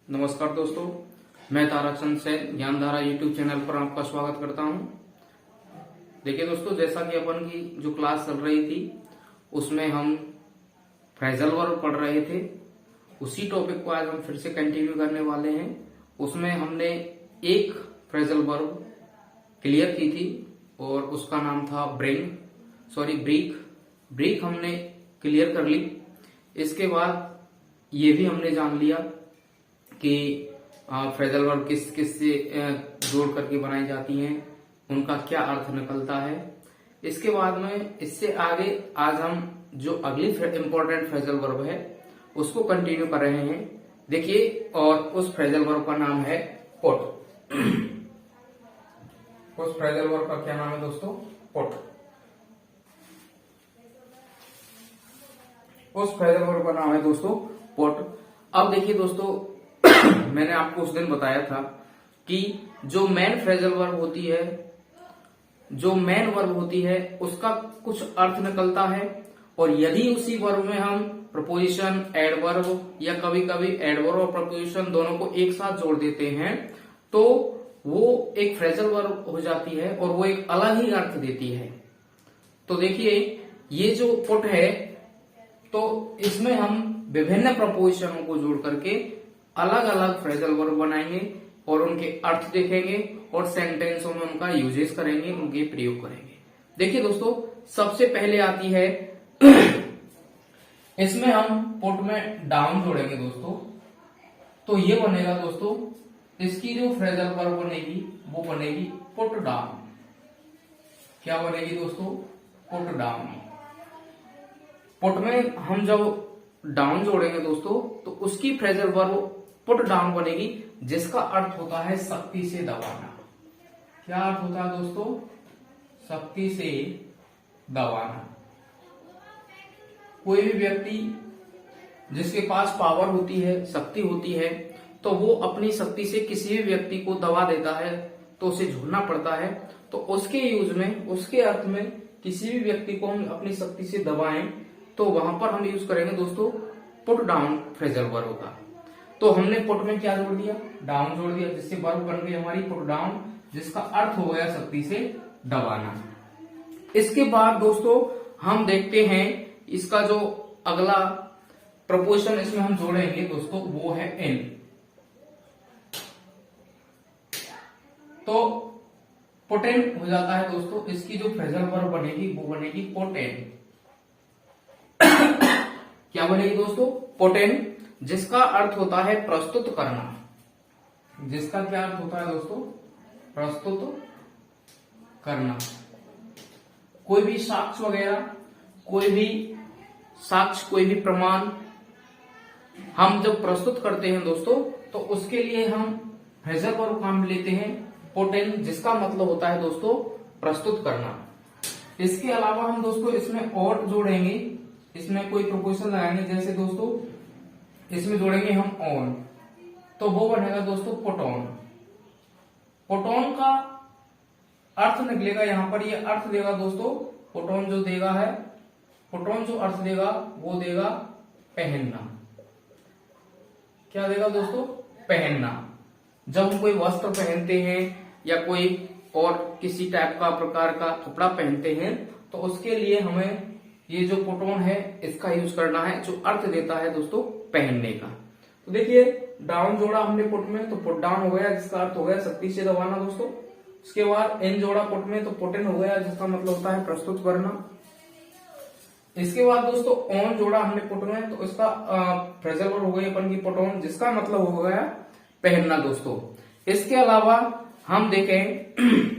नमस्कार दोस्तों, मैं ताराचंद सेन ज्ञानधारा यूट्यूब चैनल पर आपका स्वागत करता हूं। देखिए दोस्तों, जैसा कि अपन की जो क्लास चल रही थी उसमें हम फ्रेजल वर्ब पढ़ रहे थे, उसी टॉपिक को आज हम फिर से कंटिन्यू करने वाले हैं। उसमें हमने एक फ्रेजल वर्ब क्लियर की थी और उसका नाम था ब्रीक हमने क्लियर कर ली। इसके बाद ये भी हमने जान लिया कि फ्रेजल वर्ब किस किस से जोड़ करके बनाई जाती हैं, उनका क्या अर्थ निकलता है। इसके बाद में इससे आगे आज हम जो अगली इंपॉर्टेंट फ्रेजल वर्ब है उसको कंटिन्यू कर रहे हैं। देखिए, और उस फ्रेजल वर्ब का नाम है पुट। उस फ्रेजल वर्ब का क्या नाम है दोस्तों? पुट। उस फ्रेजल वर्ब का नाम है दोस्तों पुट। अब देखिए दोस्तों, मैंने आपको उस दिन बताया था कि जो मेन फ्रेजल वर्ब होती है, जो मेन वर्ब होती है, उसका कुछ अर्थ निकलता है। और यदि उसी वर्ब में हम प्रपोजिशन, एडवर्ब या कभी कभी एडवर्ब और प्रपोजिशन दोनों को एक साथ जोड़ देते हैं तो वो एक फ्रेजल वर्ब हो जाती है और वो एक अलग ही अर्थ देती है। तो देखिए, ये जो पुट है तो इसमें हम विभिन्न प्रपोजिशनों को जोड़ करके अलग अलग फ्रेजल वर्ब बनाएंगे और उनके अर्थ देखेंगे और सेंटेंसों में उनका यूजेस करेंगे, उनके प्रयोग करेंगे। देखिए दोस्तों, सबसे पहले आती है इसमें हम पुट में डाउन जोड़ेंगे दोस्तों, तो ये बनेगा दोस्तों, इसकी जो फ्रेजल वर्ब बनेगी वो बनेगी पुट डाउन। क्या बनेगी दोस्तों? Put down. पुट में हम जब डाउन जोड़ेंगे दोस्तों तो उसकी फ्रेजल वर्ब पुट डाउन बनेगी, जिसका अर्थ होता है सख्ती से दबाना। क्या अर्थ होता है दोस्तों? सख्ती से दबाना। कोई भी व्यक्ति जिसके पास पावर होती है, शक्ति होती है, तो वो अपनी शक्ति से किसी भी व्यक्ति को दबा देता है तो उसे झुकना पड़ता है। तो उसके यूज में, उसके अर्थ में किसी भी व्यक्ति को हम अपनी शक्ति से दबाएं तो वहां पर हम यूज करेंगे दोस्तों पुट डाउन फ्रेजल वर्ब का। तो हमने पुट में क्या जोड़ दिया? डाउन जोड़ दिया, जिससे वर्ब बन गई हमारी पुट डाउन, जिसका अर्थ हो गया शक्ति से दबाना। इसके बाद दोस्तों हम देखते हैं इसका जो अगला प्रपोजिशन इसमें हम जोड़ेंगे दोस्तों वो है इन। तो पोटेंट हो जाता है दोस्तों, इसकी जो फ्रेजल वर्ब बनेगी वो बनेगी पोटेंट। क्या बनेगी दोस्तों? पोटेंट, जिसका अर्थ होता है प्रस्तुत करना। जिसका क्या अर्थ होता है दोस्तों? प्रस्तुत करना। कोई भी साक्ष्य वगैरह, कोई भी साक्ष्य, कोई भी प्रमाण हम जब प्रस्तुत करते हैं दोस्तों तो उसके लिए हम फ्रेजल वर्ब काम लेते हैं पोटेंट, जिसका मतलब होता है दोस्तों प्रस्तुत करना। इसके अलावा हम दोस्तों इसमें और जोड़ेंगे, इसमें कोई प्रोपोजिशन लगाएंगे, जैसे दोस्तों इसमें जोड़ेंगे हम ऑन, तो वो बनेगा दोस्तों पुटऑन। पुटऑन का अर्थ निकलेगा यहां पर, ये अर्थ देगा दोस्तों पुटऑन जो देगा है, पुटऑन जो अर्थ देगा वो देगा पहनना। क्या देगा दोस्तों? पहनना। जब हम कोई वस्त्र पहनते हैं या कोई और किसी टाइप का प्रकार का कपड़ा पहनते हैं तो उसके लिए हमें ये जो पुटऑन है इसका यूज करना है, जो अर्थ देता है दोस्तों पहनने का। तो देखिए, डाउन जोड़ा हमने पुट में तो पुट डाउन हो गया, जिसका अर्थ हो गया सख्ती से दबाना दोस्तों। उसके बाद इन जोड़ा पुट में तो पुट इन हो गया, जिसका मतलब होता है प्रस्तुत करना। इसके बाद दोस्तों ऑन जोड़ा हमने पुट में तो इसका फ्रेजल वर्ब हो गई अपन की पुटऑन, जिसका मतलब हो गया पहनना दोस्तों। इसके अलावा हम देखें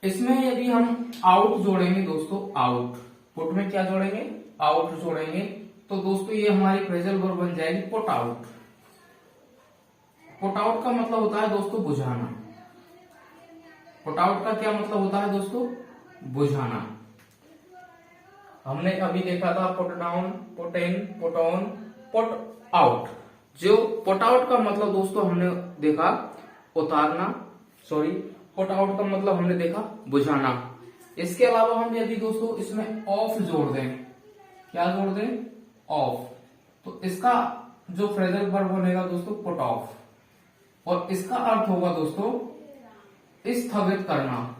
इसमें यदि हम आउट जोड़ेंगे दोस्तों, आउट, पुट में क्या जोड़ेंगे? आउट जोड़ेंगे, तो दोस्तों ये हमारी फ्रेजल वर्ब बन जाएगी पुट आउट। पुट आउट का मतलब होता है दोस्तों बुझाना। पुट आउट का क्या मतलब होता है दोस्तों? बुझाना। हमने अभी देखा था put down, put in, put on, put out. जो पुट आउट का मतलब दोस्तों हमने देखा उतारना, सॉरी, पुट आउट का मतलब हमने देखा बुझाना। इसके अलावा हम यदि दोस्तों इसमें ऑफ जोड़ दें, क्या जोड़ दें? ऑफ, तो इसका जो फ्रेजल वर्ब बनेगा दोस्तों पुट ऑफ, और इसका अर्थ होगा दोस्तों स्थगित करना।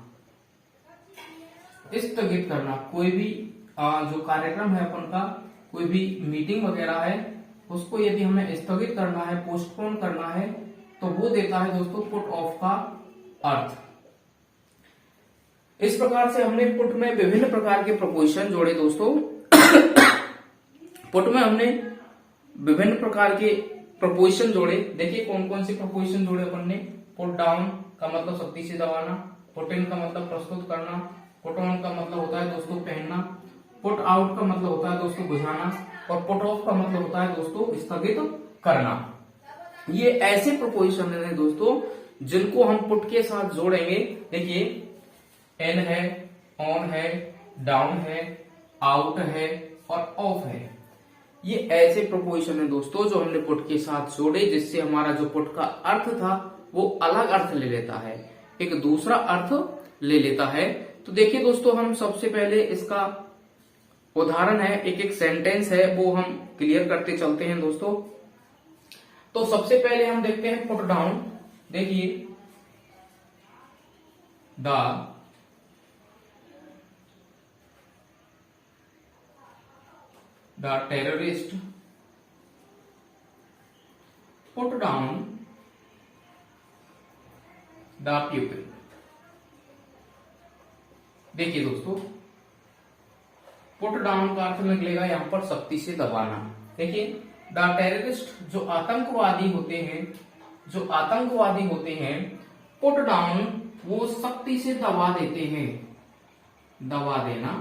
स्थगित करना, कोई भी जो कार्यक्रम है अपन का, कोई भी मीटिंग वगैरह है, उसको यदि हमें स्थगित करना है, पोस्टपोन करना है, तो वो देता है दोस्तों पुट ऑफ का अर्थ। इस प्रकार से हमने पुट में विभिन्न प्रकार के प्रपोजिशन जोड़े दोस्तों। पुट में हमने विभिन्न प्रकार के प्रपोजिशन जोड़े। देखिए कौन कौन से प्रपोजिशन जोड़े अपन ने। पुट डाउन का मतलब सख्ती से दबाना, पुट इन का मतलब प्रस्तुत करना, पुट ऑन का मतलब होता है दोस्तों पहनना, पुट आउट का मतलब होता है दोस्तों बुझाना, और पुट ऑफ का मतलब होता है दोस्तों स्थगित करना। ये ऐसे प्रपोजिशन है दोस्तों जिनको हम पुट के साथ जोड़ेंगे। देखिए एन है, ऑन है, डाउन है, आउट है और ऑफ है। ये ऐसे प्रपोजिशन है दोस्तों जो हमने पुट के साथ जोड़े, जिससे हमारा जो पुट का अर्थ था वो अलग अर्थ ले लेता है, एक दूसरा अर्थ ले लेता है। तो देखिए दोस्तों, हम सबसे पहले इसका उदाहरण है, एक एक सेंटेंस है, वो हम क्लियर करते चलते हैं दोस्तों। तो सबसे पहले हम देखते हैं पुट डाउन। देखिए The terrorist put down the pupil। देखिए दोस्तों, पुट डाउन का अर्थ निकलेगा यहां पर सख्ती से दबाना। देखिए द टेररिस्ट जो आतंकवादी होते हैं, पुट डाउन वो सख्ती से दबा देते हैं। दबा देना,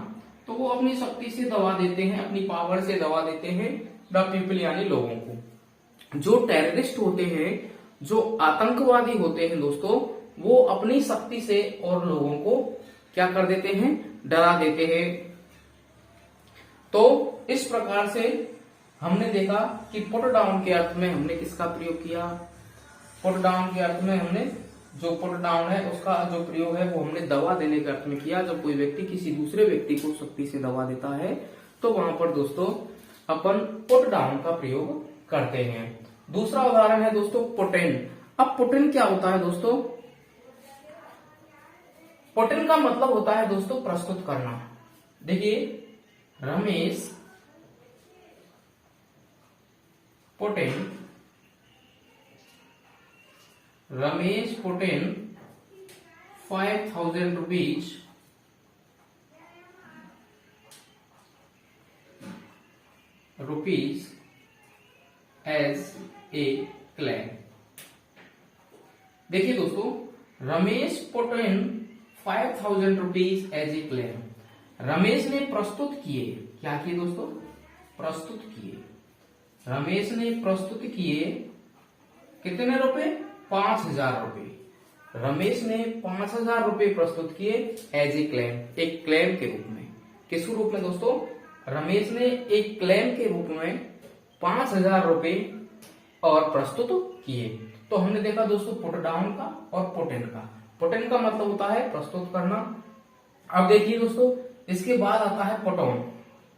तो वो अपनी शक्ति से दबा देते हैं, अपनी पावर से दबा देते हैं द पीपल यानी लोगों को। जो टेररिस्ट होते हैं, जो आतंकवादी होते हैं दोस्तों, वो अपनी शक्ति से और लोगों को क्या कर देते हैं, डरा देते हैं। तो इस प्रकार से हमने देखा कि पुट डाउन के अर्थ में हमने किसका प्रयोग किया। पुट डाउन के अर्थ में हमने जो पुट डाउन है उसका जो प्रयोग है वो हमने दबा देने के अर्थ में किया। जब कोई व्यक्ति किसी दूसरे व्यक्ति को शक्ति से दबा देता है तो वहां पर दोस्तों अपन पुट डाउन का प्रयोग करते हैं। दूसरा उदाहरण है दोस्तों पुट इन। अब पुट इन क्या होता है दोस्तों? पुट इन का मतलब होता है दोस्तों प्रस्तुत करना। देखिए Ramesh put in, Ramesh put in 5,000 rupees as a claim। देखिए दोस्तों, Ramesh put in 5,000 rupees as a claim। Ramesh ने प्रस्तुत किए, क्या किए दोस्तों? प्रस्तुत किए। रमेश ने प्रस्तुत किए कितने रुपए? 5,000 रुपए। रमेश ने 5,000 रुपए प्रस्तुत किए एज ए क्लेम, एक क्लेम के रूप में। किस रूप में दोस्तों? रमेश ने एक क्लेम के रूप में 5,000 रुपए और प्रस्तुत किए। तो हमने देखा दोस्तों पुट डाउन का और पुट इन का। पुट इन का मतलब होता है प्रस्तुत करना। अब देखिए दोस्तों, इसके बाद आता है पुट ऑन।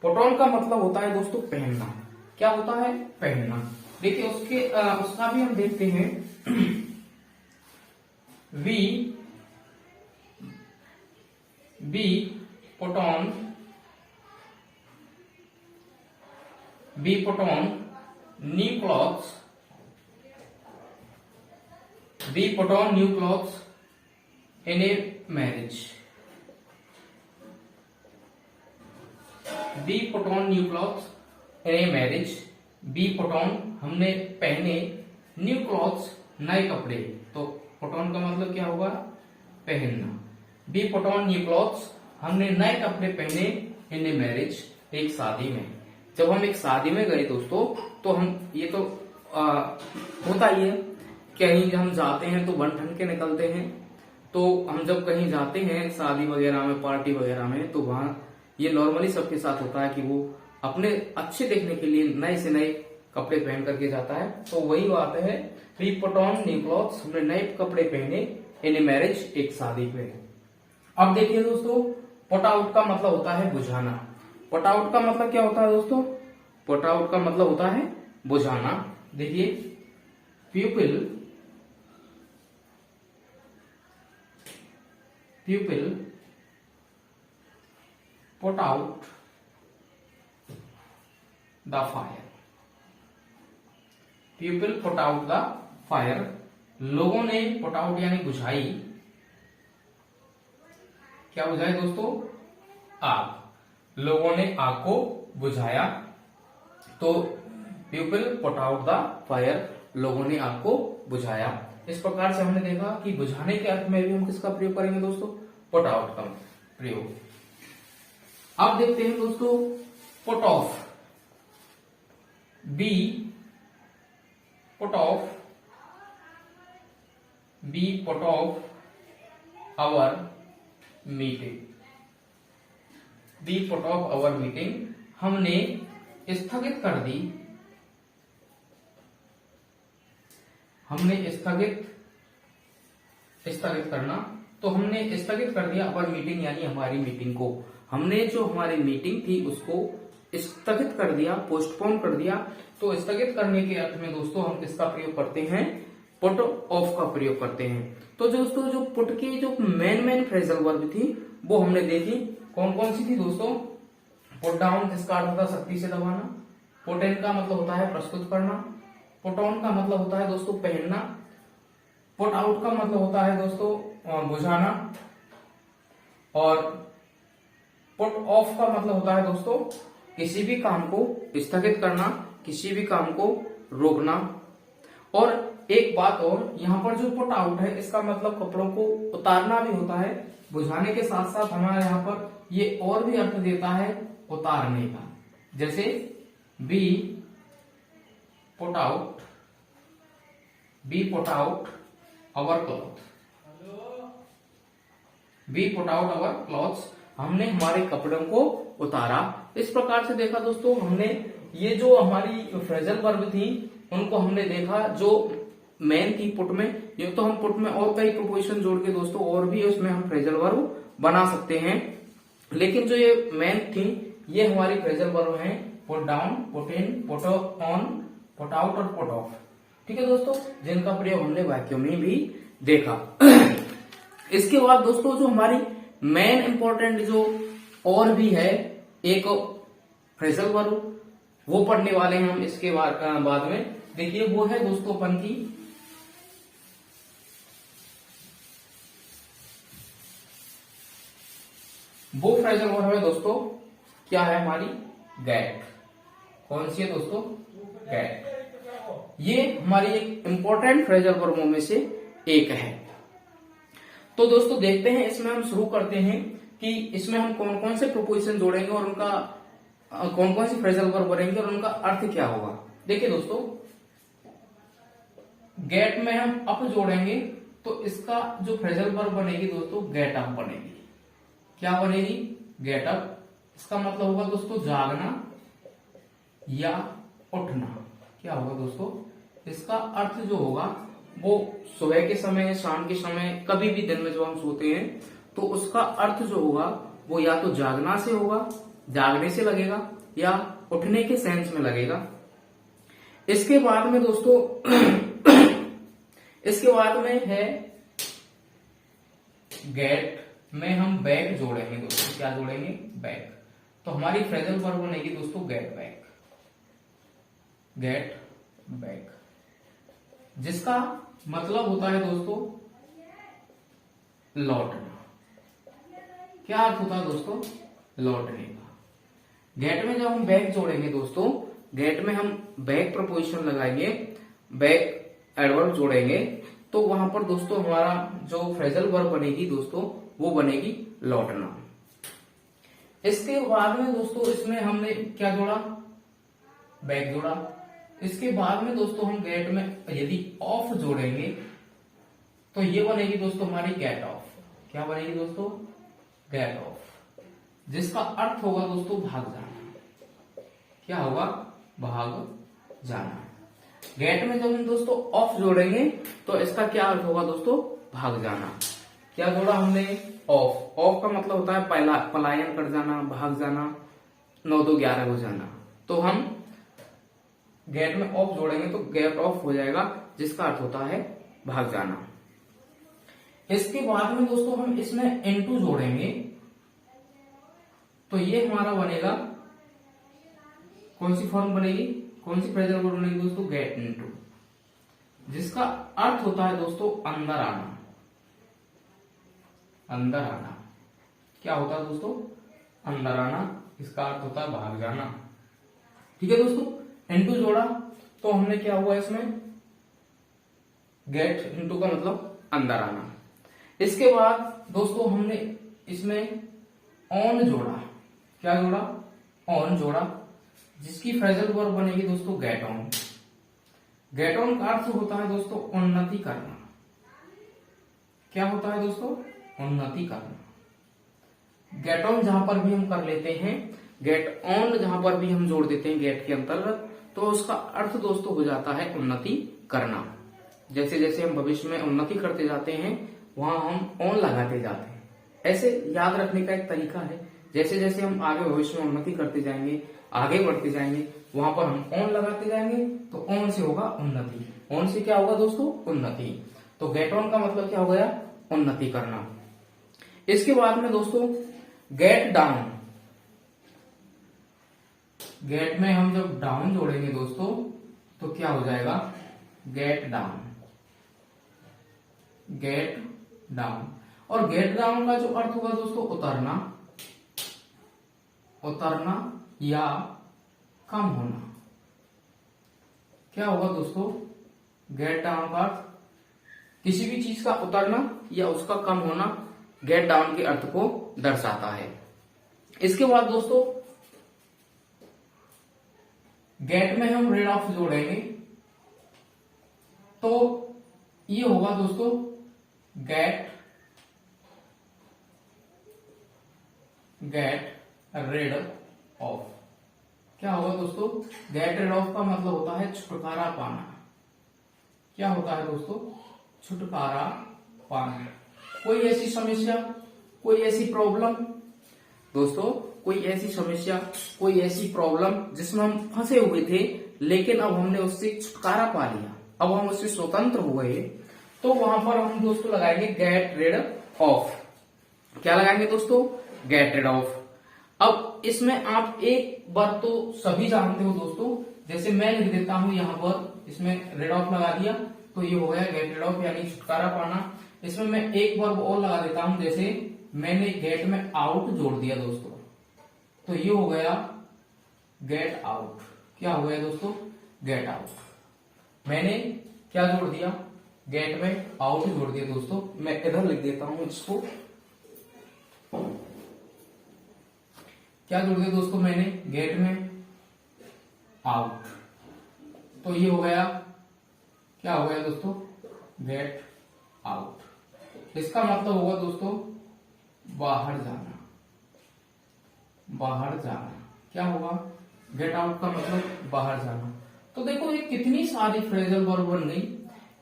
पुट ऑन का मतलब होता है दोस्तों पहनना। क्या होता है? पहनना। देखिए उसका भी हम देखते हैं। we put on new clothes, we put on new clothes in a marriage, we put on new clothes in a marriage, we put on हमने पहने न्यू क्लॉथ्स नए कपड़े। तो पुट ऑन का मतलब क्या होगा? पहनना। B put on new clothes, हमने नए कपड़े पहने इन ए मैरिज, एक शादी में। जब हम एक शादी में गए दोस्तों, तो हम ये तो होता ही है, कहीं हम जाते हैं तो बन ठन के निकलते हैं। तो हम जब कहीं जाते हैं शादी वगैरह में, पार्टी वगैरह में, तो वहां ये नॉर्मली सबके साथ होता है कि वो अपने अच्छे देखने के लिए नए से नए कपड़े पहन करके जाता है। तो वही बात है, we put on new clothes, हमने नए कपड़े पहने इन ए मैरिज, एक शादी पे। अब देखिए दोस्तों, पुट आउट का मतलब होता है बुझाना। पुट आउट का मतलब क्या होता है दोस्तों? पुट आउट का मतलब होता है बुझाना। देखिए pupil put out the fire। pupil put out the fire, लोगों ने put out यानी बुझाई, क्या बुझाई दोस्तों? आग। लोगों ने आग को बुझाया। तो people put out the fire, लोगों ने आग को बुझाया। इस प्रकार से हमने देखा कि बुझाने के अर्थ में भी हम किसका प्रयोग करेंगे दोस्तों? पुट आउट का प्रयोग। अब देखते हैं दोस्तों put off. We put off, we put off our meeting. We put off our meeting, हमने स्थगित कर दी, हमने स्थगित करना, तो हमने स्थगित कर दिया अवर मीटिंग यानी हमारी मीटिंग को। हमने जो हमारी मीटिंग थी उसको स्थगित कर दिया, पोस्टपोन कर दिया। तो स्थगित करने के अर्थ में दोस्तों हम किसका प्रयोग करते हैं? पुट ऑफ का प्रयोग करते हैं। तो दोस्तों जो पुट की जो मेन फ्रेजल वर्ब थी वो हमने देखी, कौन कौन सी थी दोस्तों? पुट डाउन जिसका अर्थ होता है सख्ती से दबाना, पुट इन का मतलब होता है प्रस्तुत करना, पुट ऑन का मतलब होता है दोस्तों पहनना, पुट आउट का मतलब होता है दोस्तों बुझाना, और पुट ऑफ का मतलब होता है दोस्तों किसी भी काम को स्थगित करना, किसी भी काम को रोकना। और एक बात और, यहाँ पर जो पुट आउट है इसका मतलब कपड़ों को उतारना भी होता है। बुझाने के साथ साथ हमारे यहाँ पर ये और भी अर्थ देता है उतारने का। जैसे B put out our cloth, B put out our clothes, हमने हमारे कपड़ों को उतारा। इस प्रकार से देखा दोस्तों हमने ये जो हमारी फ्रेजल वर्ब थी उनको हमने देखा, जो मेन थी पुट में। ये तो हम पुट में और कई प्रोपोजिशन जोड़ के दोस्तों और भी उसमें हम फ्रेजल वर्ब बना सकते हैं, लेकिन जो ये मेन थी ये हमारी फ्रेजल वर्ब हैं, put down, put in, put on, put out और पुट ऑफ। ठीक है दोस्तों, जिनका प्रयोग हमने वाक्यों में भी देखा। इसके बाद दोस्तों जो हमारी मेन इंपॉर्टेंट जो और भी है एक फ्रेजल वर्ब, वो पढ़ने वाले हैं हम इसके बाद में। देखिए वो है दोस्तों अपन की वो फ्रेजल वर्ब है दोस्तों, क्या है हमारी? गेट। कौन सी है दोस्तों? गेट। ये हमारी एक इंपॉर्टेंट फ्रेजल वर्बों में से एक है। तो दोस्तों देखते हैं, इसमें हम शुरू करते हैं कि इसमें हम कौन कौन से प्रोपोजिशन जोड़ेंगे और उनका कौन कौन सी फ्रेजल वर्ब बनेंगे और उनका अर्थ क्या होगा। देखिए दोस्तों, गेट में हम अप जोड़ेंगे तो इसका जो फ्रेजल वर्ब बनेगी दोस्तों गेट अप बनेगी। क्या बनेगी? Get up. इसका मतलब होगा दोस्तों जागना या उठना। क्या होगा दोस्तों? इसका अर्थ जो होगा वो सुबह के समय, शाम के समय, कभी भी दिन में जो हम सोते हैं तो उसका अर्थ जो होगा वो या तो जागना से होगा, जागने से लगेगा, या उठने के सेंस में लगेगा। इसके बाद में दोस्तों इसके बाद में है गेट में हम बैक जोड़ेंगे दोस्तों। क्या जोड़ेंगे? बैक। तो हमारी फ्रेजल वर्ब बनेगी दोस्तों गेट बैक, गेट बैक, जिसका मतलब होता है दोस्तों लौटना। क्या अर्थ होता है दोस्तों? लौटने का। गेट में जब हम बैक जोड़ेंगे दोस्तों, गेट में हम बैक प्रपोजिशन लगाएंगे, बैक एडवर्ब जोड़ेंगे, तो वहां पर दोस्तों हमारा जो फ्रेजल वर्ब बनेगी दोस्तों वो बनेगी लौटना। इसके बाद में दोस्तों इसमें हमने क्या जोड़ा? बैक जोड़ा। इसके बाद में दोस्तों हम गेट में यदि ऑफ जोड़ेंगे तो ये बनेगी दोस्तों हमारी गेट ऑफ। क्या बनेगी दोस्तों? गेट ऑफ, जिसका अर्थ होगा दोस्तों भाग जाना। क्या होगा? भाग जाना। गेट में जब हम दोस्तों ऑफ जोड़ेंगे तो इसका क्या अर्थ होगा दोस्तों? भाग जाना। क्या जोड़ा हमने? ऑफ। ऑफ का मतलब होता है पलायन कर जाना, भाग जाना, 9 2 11 हो जाना। तो हम गेट में ऑफ जोड़ेंगे तो गेट ऑफ हो जाएगा, जिसका अर्थ होता है भाग जाना। इसके बाद में दोस्तों हम इसमें इनटू जोड़ेंगे तो ये हमारा बनेगा, कौन सी फॉर्म बनेगी, कौन सी फ्रेजल वर्ब बनेगी दोस्तों, गेट इनटू, जिसका अर्थ होता है दोस्तों अंदर आना। अंदर आना क्या होता है दोस्तों, अंदर आना, इसका अर्थ होता है भाग जाना। ठीक है दोस्तों, इनटू जोड़ा तो हमने क्या हुआ इसमें, गेट इनटू का मतलब अंदर आना। इसके बाद दोस्तों हमने इसमें ऑन जोड़ा, क्या जोड़ा, ऑन जोड़ा, जिसकी फ्रेजल वर्ब बनेगी दोस्तों गेट ऑन। गेट ऑन का अर्थ होता है दोस्तों उन्नति करना। क्या होता है दोस्तों, उन्नति करना। गेट ऑन जहां पर भी हम कर लेते हैं, गेट ऑन जहां पर भी हम जोड़ देते हैं गेट के अंतर्गत, तो उसका अर्थ दोस्तों हो जाता है उन्नति करना। जैसे जैसे हम भविष्य में उन्नति करते जाते हैं वहां हम ऑन लगाते जाते हैं। ऐसे याद रखने का एक तरीका है, जैसे जैसे हम आगे भविष्य में उन्नति करते जाएंगे, आगे बढ़ते जाएंगे, वहां पर हम ऑन लगाते जाएंगे तो ऑन से होगा उन्नति। ऑन से क्या होगा दोस्तों, उन्नति। तो गेट ऑन का मतलब क्या हो गया, उन्नति करना। इसके बाद में दोस्तों गेट डाउन, गेट में हम जब डाउन जोड़ेंगे दोस्तों तो क्या हो जाएगा, गेट डाउन। गेट डाउन, और गेट डाउन का जो अर्थ होगा दोस्तों उतरना, उतरना या कम होना। क्या होगा दोस्तों, गेट डाउन का अर्थ किसी भी चीज का उतरना या उसका कम होना गेट डाउन के अर्थ को दर्शाता है। इसके बाद दोस्तों गेट में हम रेड ऑफ जोड़ेंगे तो ये होगा दोस्तों गेट रेड ऑफ। क्या होगा दोस्तों, गेट रेड ऑफ का मतलब होता है छुटकारा पाना। क्या होता है दोस्तों, छुटकारा पाना। कोई ऐसी समस्या, कोई ऐसी प्रॉब्लम दोस्तों, कोई ऐसी समस्या, कोई ऐसी प्रॉब्लम जिसमें हम फंसे हुए थे, लेकिन अब हमने उससे छुटकारा पा लिया, अब हम उससे स्वतंत्र हो गए, तो वहां पर हम दोस्तों लगाएंगे गेट रेड ऑफ। क्या लगाएंगे दोस्तों, गेट रेड ऑफ। अब इसमें आप एक बार तो सभी जानते हो दोस्तों, जैसे मैं लिख देता हूं यहां पर, इसमें रेड ऑफ लगा दिया तो ये हो गया गेट रेड ऑफ यानी छुटकारा पाना। इसमें मैं एक वर्ब और लगा देता हूं, जैसे मैंने गेट में आउट जोड़ दिया दोस्तों तो ये हो गया गेट आउट। क्या हो गया दोस्तों, गेट आउट। मैंने क्या जोड़ दिया, गेट में आउट जोड़ दिया दोस्तों। मैं इधर लिख देता हूं इसको, क्या जोड़ दिया दोस्तों मैंने, गेट में आउट, तो ये हो गया, क्या हो गया दोस्तों, गेट आउट। इसका मतलब होगा दोस्तों बाहर जाना, बाहर जाना। क्या होगा, गेट आउट का मतलब बाहर जाना। तो देखो ये कितनी सारी फ्रेजल वर्ब बन गई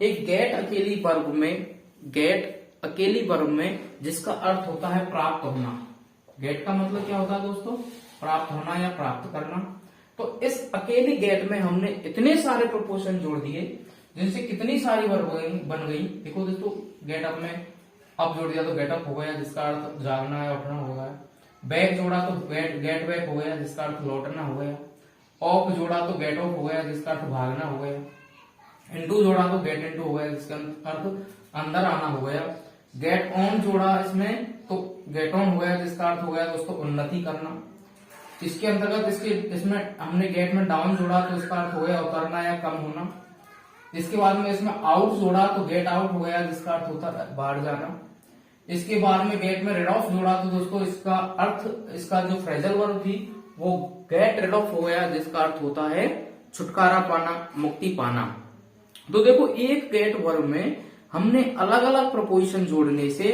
एक गेट अकेली वर्ब में, गेट अकेली वर्ब में, जिसका अर्थ होता है प्राप्त होना। गेट का मतलब क्या होता है दोस्तों, प्राप्त होना या प्राप्त करना। तो इस अकेली गेट में हमने इतने सारे प्रपोजन जोड़ दिए जिनसे कितनी सारी वर्ब बन गई। देखो दोस्तों गेट अप में अप जोड़ दिया तो गेट अप हो गया, जिसका अर्थ जागना या उठना हो गया। बैक जोड़ा तो गेट बैक हो गया, जिसका अर्थ लौटना हो गया। ऑफ जोड़ा तो गेट ऑफ हो गया, जिसका अर्थ भागना हो गया। इनटू जोड़ा तो गेट इनटू हो गया, जिसका अर्थ अंदर आना हो गया। गेट ऑन जोड़ा इसमें तो गेट ऑन हो गया, जिसका अर्थ हो गया दोस्तों उन्नति करना। इसके अंतर्गत इसमें हमने गेट में डाउन जोड़ा तो इसका अर्थ हो गया उतरना या कम होना। इसके बाद में इसमें आउट जोड़ा तो गेट आउट हो गया, जिसका अर्थ होता है बाहर जाना। इसके बाद में गेट में रेड ऑफ जोड़ा तो दोस्तों इसका अर्थ, इसका जो फ्रेजल वर्ब थी वो गेट रेड ऑफ हो गया, जिसका अर्थ होता है छुटकारा पाना, मुक्ति पाना। तो देखो एक गेट वर्ब में हमने अलग अलग प्रपोजिशन जोड़ने से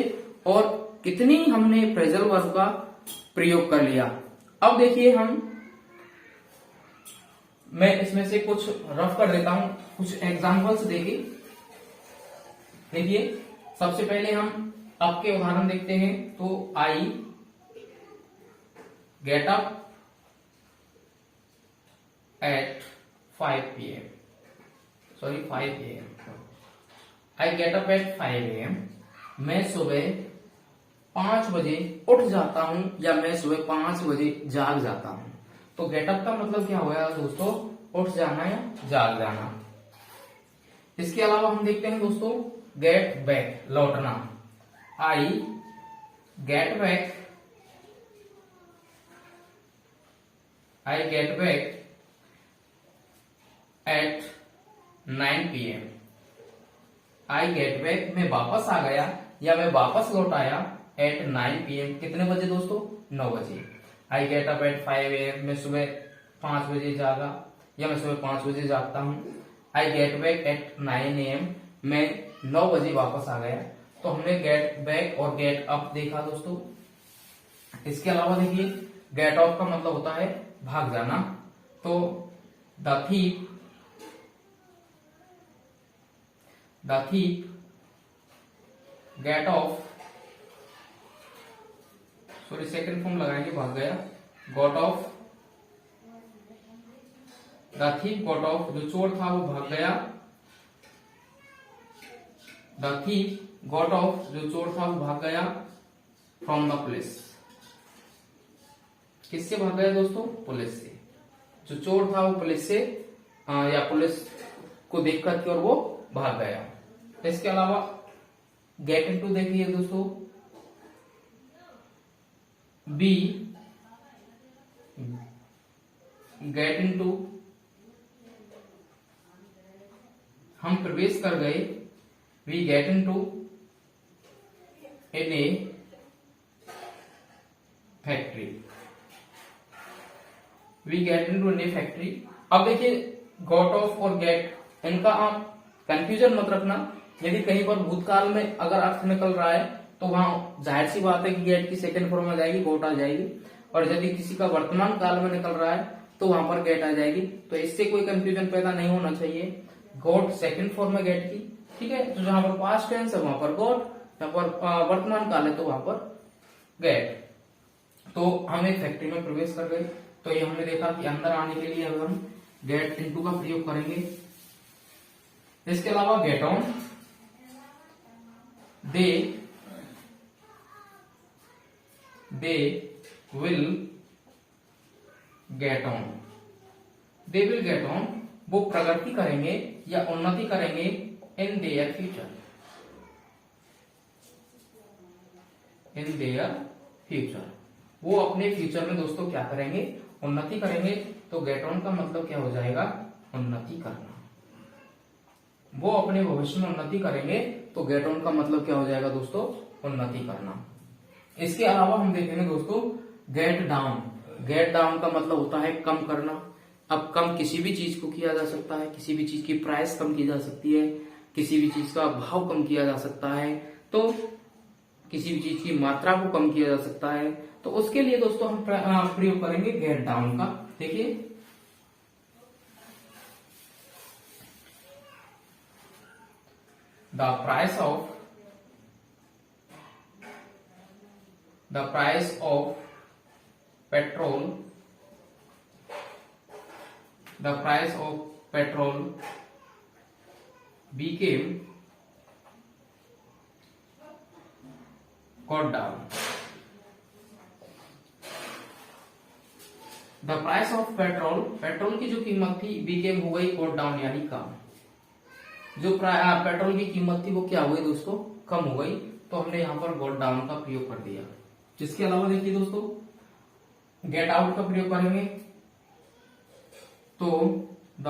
और कितनी हमने फ्रेजल वर्ब का प्रयोग कर लिया। अब देखिए मैं इसमें से कुछ रफ कर देता हूं, कुछ एग्जांपल्स देखिए। देखिए सबसे पहले हम अप के उदाहरण देखते हैं। तो I get up at 5 p.m. Sorry 5 a.m. I get up at 5 a.m. मैं सुबह 5 बजे उठ जाता हूं या मैं सुबह 5 बजे जाग जाता हूं। तो गेटअप का मतलब क्या हुआ दोस्तों, उठ जाना या जाग जाना। इसके अलावा हम देखते हैं दोस्तों गेट बैक, लौटना। I get back, I get back at 9 p.m. I get back, मैं वापस आ गया या मैं वापस लौट आया एट 9 p.m. कितने बजे दोस्तों, 9 बजे। I get up at 5 a.m. मैं सुबह 5 बजे जागा या मैं सुबह 5 बजे जागता हूँ। I get back at 9 a.m. मैं 9 बजे वापस आ गया। तो हमने गेट बैक और गेट अप देखा दोस्तों। इसके अलावा देखिए गेट ऑफ का मतलब होता है भाग जाना। तो the thief get off, sorry second form लगाएंगे, भाग गया, got off. The thief got off, जो चोर था वो भाग गया। द thief गॉट ऑफ, जो चोर था वो भाग गया फ्रॉम द पुलिस। किससे भाग गया दोस्तों, पुलिस से। जो चोर था वो पुलिस से या पुलिस को देख करके और वो भाग गया। इसके अलावा गेट इनटू देखिए दोस्तों, बी गेट इनटू, हम प्रवेश कर गए। We get into in a factory, we get into in a factory. अब देखिए गॉट ऑफ और गेट, इनका आप कंफ्यूजन मत रखना। यदि कहीं पर भूतकाल में अगर अर्थ निकल रहा है तो वहां जाहिर सी बात है कि गेट की सेकंड फॉर्म आ जाएगी, गॉट आ जाएगी। और यदि किसी का वर्तमान काल में निकल रहा है तो वहां पर गेट आ जाएगी। तो इससे कोई कंफ्यूजन पैदा नहीं होना चाहिए। गॉट सेकंड फॉर्म है गेट की, ठीक है। तो जहां पर पास्ट टेंस है वहां पर गॉट, जहां पर वर्तमान काल है तो वहां पर गेट। तो हम एक फैक्ट्री में प्रवेश कर गए। तो ये हमने देखा कि अंदर आने के लिए अब हम गेट इनटू का प्रयोग करेंगे। इसके अलावा get on, they will get on, they will get on, वो प्रगति करेंगे या उन्नति करेंगे in their future, in their future, वो अपने फ्यूचर में दोस्तों क्या करेंगे, उन्नति करेंगे। तो गेट ऑन का मतलब क्या हो जाएगा, उन्नति करना। वो अपने भविष्य में उन्नति करेंगे तो गेट ऑन का मतलब क्या हो जाएगा दोस्तों, उन्नति करना। इसके अलावा हम देखेंगे दोस्तों गेट डाउन, गेट डाउन का मतलब होता है कम करना। अब कम किसी भी चीज को किया जा सकता है, किसी भी चीज की प्राइस कम की जा सकती है, किसी भी चीज का भाव कम किया जा सकता है, तो किसी भी चीज की मात्रा को कम किया जा सकता है। तो उसके लिए दोस्तों हम प्रयोग करेंगे गेट डाउन का। देखिए the price of petrol, the price of petrol became got down, the price of petrol, petrol की जो कीमत थी became हो गई got down यानी कम। जो पेट्रोल की कीमत थी वो क्या हो गई दोस्तों, कम हो गई। तो हमने यहाँ पर गॉट डाउन का प्रयोग कर दिया। जिसके अलावा देखिए दोस्तों गेट आउट का प्रयोग करेंगे। तो the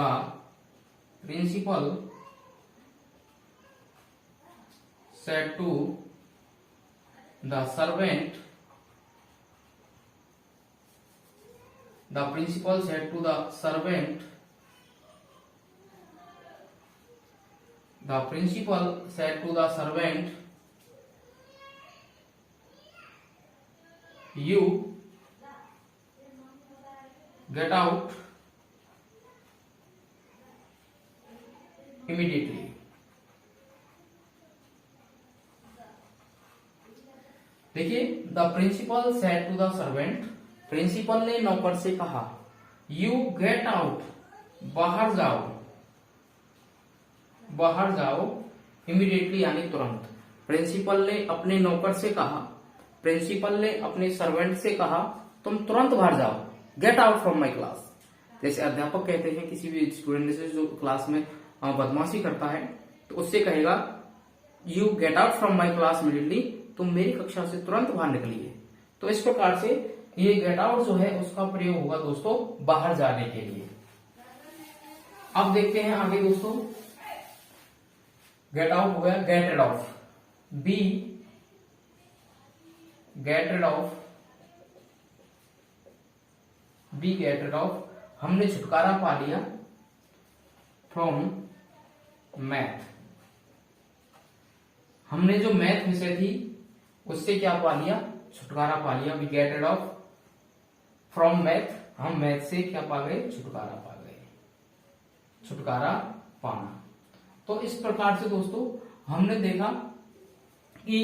principal said to the servant, the principal said to the servant, the principal said to the servant, you get out immediately। देखिए the principal said to the servant, principal ने नौकर से कहा, you get out बाहर जाओ, बाहर जाओ immediately यानी तुरंत। प्रिंसिपल ने अपने नौकर से कहा, प्रिंसिपल ने अपने सर्वेंट से कहा तुम तुरंत बाहर जाओ, get out from my class. जैसे अध्यापक कहते हैं किसी भी स्टूडेंट से जो क्लास में बदमाशी करता है तो उससे कहेगा you get out from my class immediately, तुम मेरी कक्षा से तुरंत बाहर निकलिए। तो इस प्रकार से ये गेट आउट जो है उसका प्रयोग होगा दोस्तों बाहर जाने के लिए। अब देखते हैं आगे दोस्तों, गेट आउट हो गया, get rid of, we get rid of, we get rid of, हमने छुटकारा पा लिया फ्रॉम मैथ। हमने जो मैथ विषय थी उससे क्या पा लिया, छुटकारा पा लिया। We get rid of from math, हम मैथ से क्या पा गए, छुटकारा पा गए, छुटकारा पाना। तो इस प्रकार से दोस्तों हमने देखा कि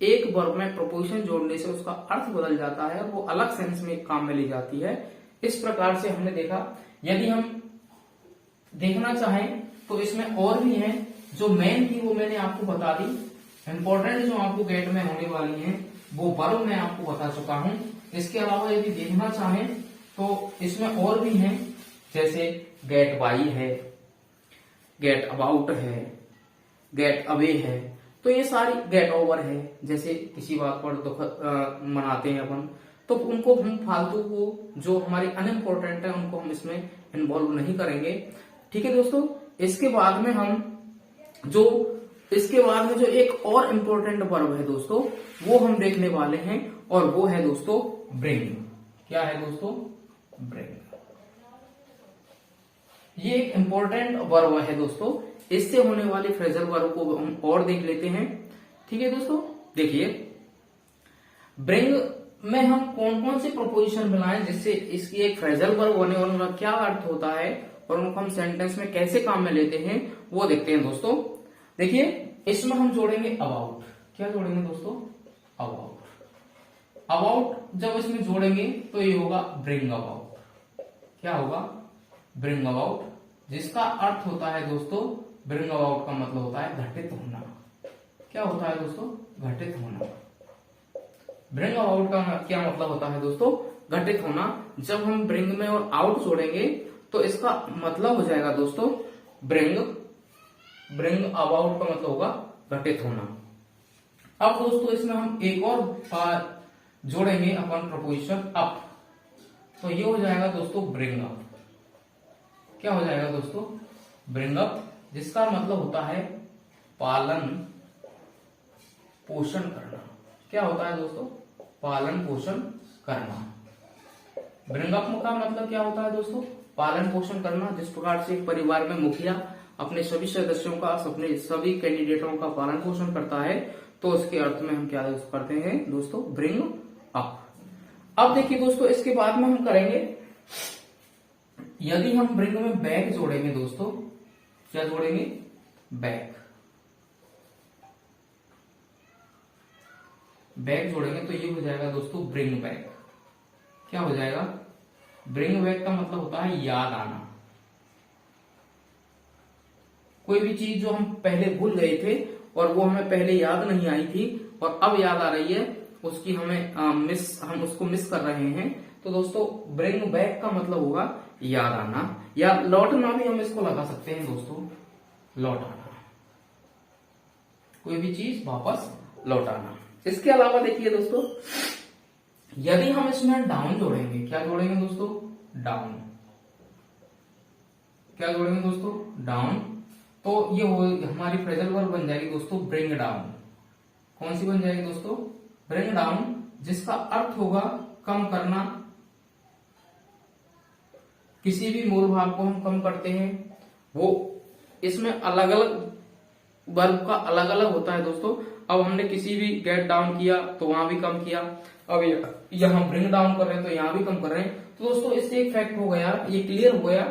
एक वर्ब में प्रपोजिशन जोड़ने से उसका अर्थ बदल जाता है और वो अलग सेंस में काम में ली जाती है। इस प्रकार से हमने देखा। यदि हम देखना चाहें तो इसमें और भी हैं, जो मेन थी वो मैंने आपको बता दी। इंपॉर्टेंट जो आपको गेट में होने वाली हैं वो वर्ब मैं आपको बता चुका हूं। इसके अलावा यदि देखना चाहें तो इसमें और भी हैं, जैसे गेट बाई है, गेट अबाउट है, गेट अवे है, तो ये सारी गेट ओवर है। जैसे किसी बात पर दुख मनाते हैं अपन, तो उनको हम फालतू को जो हमारी अनइम्पोर्टेंट है उनको हम इसमें इन्वॉल्व नहीं करेंगे। ठीक है दोस्तों। इसके बाद में जो एक और इम्पोर्टेंट वर्ब है दोस्तों वो हम देखने वाले हैं और वो है दोस्तों ब्रिंग। क्या है दोस्तों, ब्रिंग। ये एक इम्पोर्टेंट वर्ब है दोस्तों। इससे होने वाली फ्रेजल वर्ब को हम और देख लेते हैं। ठीक है दोस्तों, देखिए ब्रिंग में हम कौन कौन से प्रोपोजिशन बनाएं जिससे इसकी एक फ्रेजल वर्ब बने और उनका क्या अर्थ होता है और उनको हम सेंटेंस में कैसे काम में लेते हैं वो देखते हैं दोस्तों। देखिए इसमें हम जोड़ेंगे अबाउट। क्या जोड़ेंगे दोस्तों, अबाउट। अबाउट जब इसमें जोड़ेंगे तो ये होगा ब्रिंग अबाउट। क्या होगा, ब्रिंग अबाउट, जिसका अर्थ होता है दोस्तों, ब्रिंग अबाउट का मतलब होता है घटित होना। क्या होता है दोस्तों, घटित होना। ब्रिंग अबाउट का क्या मतलब होता है दोस्तों, घटित होना। जब हम ब्रिंग में और आउट जोड़ेंगे तो इसका मतलब हो जाएगा दोस्तों ब्रिंग अबाउट का मतलब होगा घटित होना। अब दोस्तों इसमें हम एक और बार जोड़ेंगे अपन प्रपोजिशन अप, तो ये हो जाएगा दोस्तों ब्रिंग अप। क्या हो जाएगा दोस्तों, ब्रिंग अप, जिसका मतलब होता है पालन पोषण करना। क्या होता है दोस्तों, पालन पोषण करना। ब्रिंग अप का मतलब क्या होता है दोस्तों, पालन पोषण करना। जिस प्रकार से एक परिवार में मुखिया अपने सभी सदस्यों का, अपने सभी कैंडिडेटों का पालन पोषण करता है, तो उसके अर्थ में हम क्या करते हैं दोस्तों, ब्रिंग अप। अब देखिए दोस्तों इसके बाद में हम करेंगे, यदि हम ब्रिंग में बैक जोड़ेंगे दोस्तों, क्या जोड़ेंगे, बैक। बैक जोड़ेंगे तो ये हो जाएगा दोस्तों ब्रिंग बैक। क्या हो जाएगा, ब्रिंग बैक का मतलब होता है याद आना। कोई भी चीज जो हम पहले भूल गए थे और वो हमें पहले याद नहीं आई थी और अब याद आ रही है, उसकी हम उसको मिस कर रहे हैं, तो दोस्तों ब्रिंग बैक का मतलब होगा याद आना, या लौटना भी हम इसको लगा सकते हैं दोस्तों, लौटाना। कोई भी चीज वापस लौटाना। इसके अलावा देखिए दोस्तों, यदि हम इसमें डाउन जोड़ेंगे, क्या जोड़ेंगे दोस्तों, डाउन। क्या जोड़ेंगे दोस्तों, डाउन, तो ये हमारी फ्रेजल वर्ब बन जाएगी दोस्तों ब्रिंग डाउन। कौन सी बन जाएगी दोस्तों, ब्रिंग डाउन, जिसका अर्थ होगा कम करना। किसी भी मूल भाव को हम कम करते हैं, वो इसमें अलग अलग वर्ब का अलग अलग होता है दोस्तों। अब हमने किसी भी गेट डाउन किया तो वहां भी कम किया, अब यहाँ ब्रिंग डाउन कर रहे हैं तो यहाँ भी कम कर रहे हैं। तो दोस्तों इससे एक फैक्ट हो गया, ये क्लियर हो गया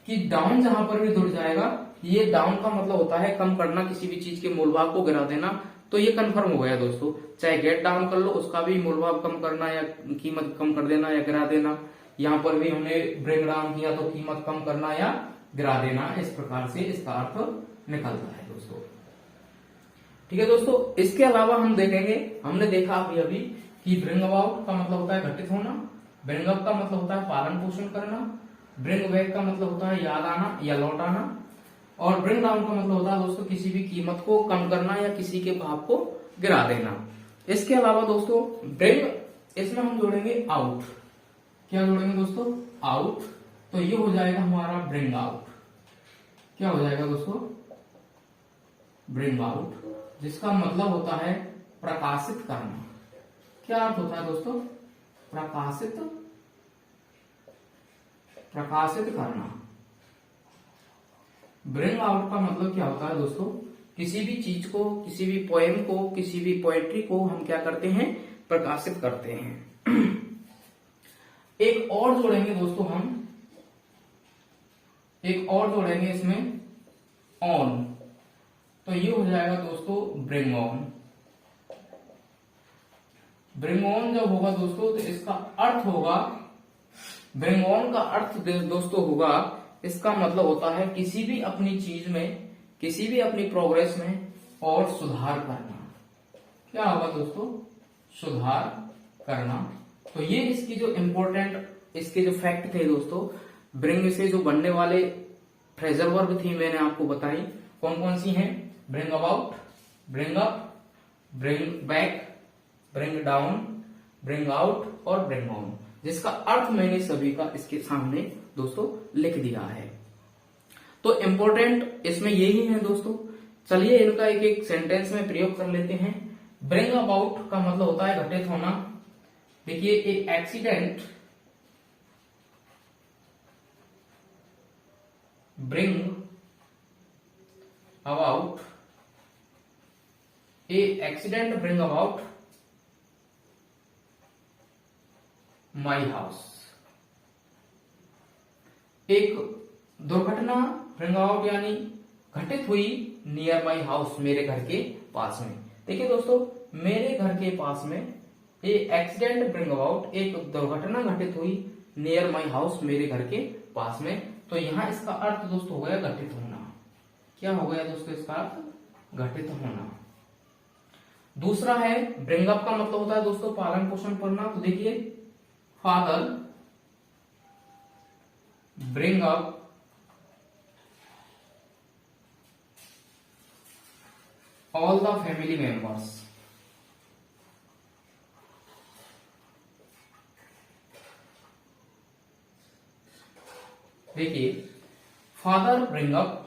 कि डाउन जहां पर भी जुड़ जाएगा, ये डाउन का मतलब होता है कम करना, किसी भी चीज के मूल भाव को गिरा देना। तो ये कंफर्म हो गया दोस्तों, चाहे गेट डाउन कर लो उसका भी मूल भाव कम करना या कीमत कम कर देना या गिरा देना, यहाँ पर भी हमने ब्रिंग डाउन किया तो कीमत कम करना या गिरा देना, इस प्रकार से इसका अर्थ निकलता है दोस्तों। ठीक है दोस्तों, इसके अलावा हम देखेंगे, हमने देखा अभी अभी कि ब्रिंग अबाउट का मतलब होता है घटित होना, ब्रिंग अप का मतलब होता है पालन पोषण करना, ब्रिंग बैक का मतलब होता है याद आना या लौट आना, और ब्रिंग डाउन का मतलब होता है दोस्तों किसी भी कीमत को कम करना या किसी के भाव को गिरा देना। इसके अलावा दोस्तों ब्रिंग, इसमें हम जोड़ेंगे आउट। क्या जोड़ेंगे दोस्तों? आउट। तो ये हो जाएगा हमारा ब्रिंग आउट। क्या हो जाएगा दोस्तों? ब्रिंग आउट, जिसका मतलब होता है प्रकाशित करना। क्या अर्थ होता है दोस्तों? प्रकाशित करना। ब्रिंग आउट का मतलब क्या होता है दोस्तों? किसी भी चीज को, किसी भी पोएम को, किसी भी पोएट्री को हम क्या करते हैं? प्रकाशित करते हैं। एक और जोड़ेंगे दोस्तों हम, एक और जोड़ेंगे इसमें ऑन। तो ये हो जाएगा दोस्तों ब्रिंग ऑन। ब्रिंग ऑन जब होगा दोस्तों तो इसका अर्थ होगा, ब्रिंग ऑन का अर्थ दोस्तों होगा, इसका मतलब होता है किसी भी अपनी चीज में, किसी भी अपनी प्रोग्रेस में और सुधार करना। क्या होगा दोस्तों? सुधार करना। तो ये इसकी जो इंपॉर्टेंट, इसके जो फैक्ट थे दोस्तों, ब्रिंग से जो बनने वाले फ्रेजल वर्ब थी मैंने आपको बताई, कौन कौन सी हैं? Bring about, bring up, bring back, bring down, bring out और ब्रिंग ऑन, जिसका अर्थ मैंने सभी का इसके सामने दोस्तों लिख दिया है। तो इंपॉर्टेंट इसमें यही है दोस्तों। चलिए इनका एक एक सेंटेंस में प्रयोग कर लेते हैं। ब्रिंग अबाउट का मतलब होता है घटित होना। देखिए, एक accident bring about, A accident bring about my house. एक दुर्घटना ब्रिंग अबाउट यानी घटित हुई नियर माई हाउस, मेरे घर के पास में। देखिए दोस्तों, मेरे घर के पास में, ए एक्सीडेंट ब्रिंग अबाउट, एक दुर्घटना घटित हुई नियर माई हाउस, मेरे घर के पास में। तो यहां इसका अर्थ दोस्तों हो गया घटित होना। क्या हो गया दोस्तों इसका अर्थ? घटित होना। दूसरा है ब्रिंग अप का मतलब होता है दोस्तों पालन पोषण करना। तो देखिए, father bring up all the family members. देखिए, फादर ब्रिंग अप,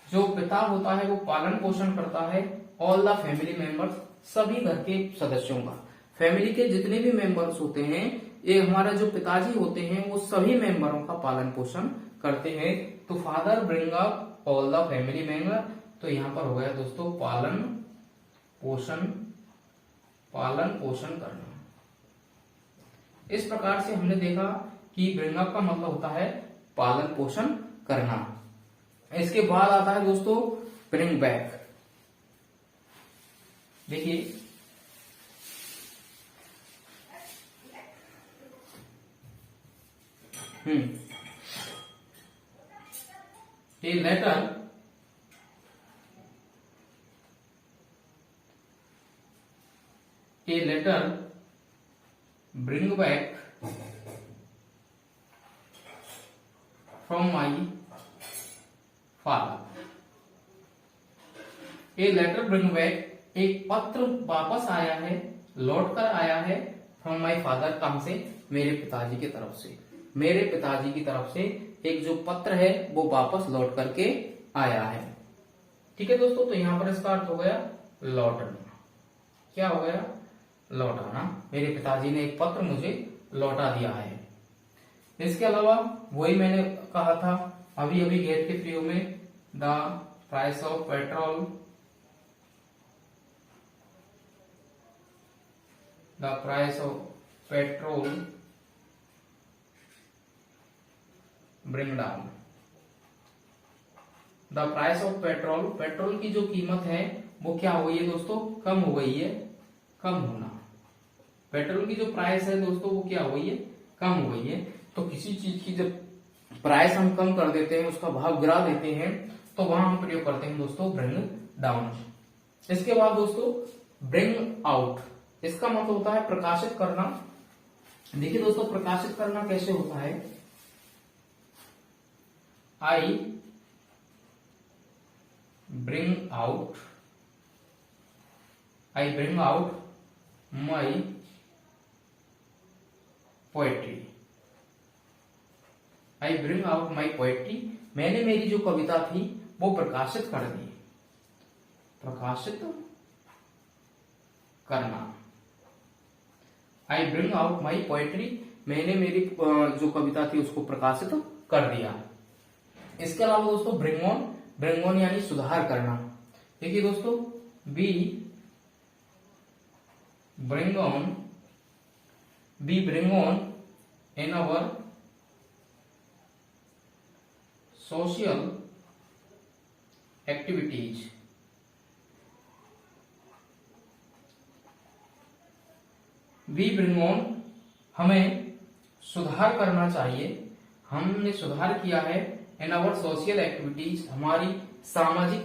जो पिता होता है वो पालन पोषण करता है ऑल द फैमिली मेंबर्स, सभी घर के सदस्यों का। फैमिली के जितने भी मेंबर्स होते हैं, ये हमारा जो पिताजी होते हैं वो सभी मेंबरों का पालन पोषण करते हैं। तो father bring up all the family member, तो यहां पर हो गया दोस्तों पालन पोषण करना। इस प्रकार से हमने देखा कि ब्रिंग अप का मतलब होता है पालन पोषण करना। इसके बाद आता है दोस्तों ब्रिंग बैक। देखिए, a letter bring back from my father। A letter bring back, एक पत्र वापस आया है, लौट कर आया है, फ्रॉम माई फादर, कहां से? मेरे पिताजी की तरफ से। मेरे पिताजी की तरफ से एक जो पत्र है वो वापस लौट करके आया है। ठीक है दोस्तों, तो यहां पर इसका अर्थ हो गया लौटना। क्या हो गया? लौटाना। मेरे पिताजी ने एक पत्र मुझे लौटा दिया है। इसके अलावा वही मैंने कहा था अभी अभी गेट के प्रयोग में, the price of petrol, the price of petrol bring down. The price of petrol, petrol की जो कीमत है वो क्या हो गई है दोस्तों? कम हो गई है। कम होना। पेट्रोल की जो प्राइस है दोस्तों वो क्या हो गई है? कम हो गई है। तो किसी चीज की जब प्राइस हम कम कर देते हैं, उसका भाव गिरा देते हैं, तो वहां हम प्रयोग करते हैं दोस्तों ब्रिंग डाउन। इसके बाद दोस्तों ब्रिंग आउट, इसका मतलब होता है प्रकाशित करना। देखिए दोस्तों प्रकाशित करना कैसे होता है, I bring out my poetry, I bring out my poetry, मैंने मेरी जो कविता थी वो प्रकाशित कर दी। प्रकाशित करना, I bring out my poetry, मैंने मेरी जो कविता थी उसको प्रकाशित कर दिया। इसके अलावा दोस्तों ब्रिंग ऑन यानी सुधार करना। देखिए दोस्तों we bring on in our social activities, we bring on, हमें सुधार करना चाहिए, हमने सुधार किया है इन आवर सोशल एक्टिविटीज, हमारी सामाजिक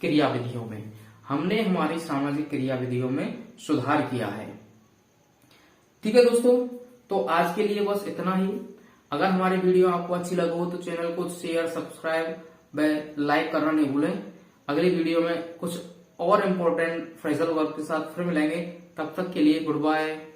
क्रियाविधियों में, हमने हमारी सामाजिक क्रियाविधियों में सुधार किया है। ठीक है दोस्तों, तो आज के लिए बस इतना ही। अगर हमारी वीडियो आपको अच्छी लगी हो तो चैनल को शेयर, सब्सक्राइब व लाइक करना नहीं भूलें। अगली वीडियो में कुछ और इम्पोर्टेंट फ्रेजल वर्ब के साथ फिर मिलेंगे, तब तक के लिए गुड बाय।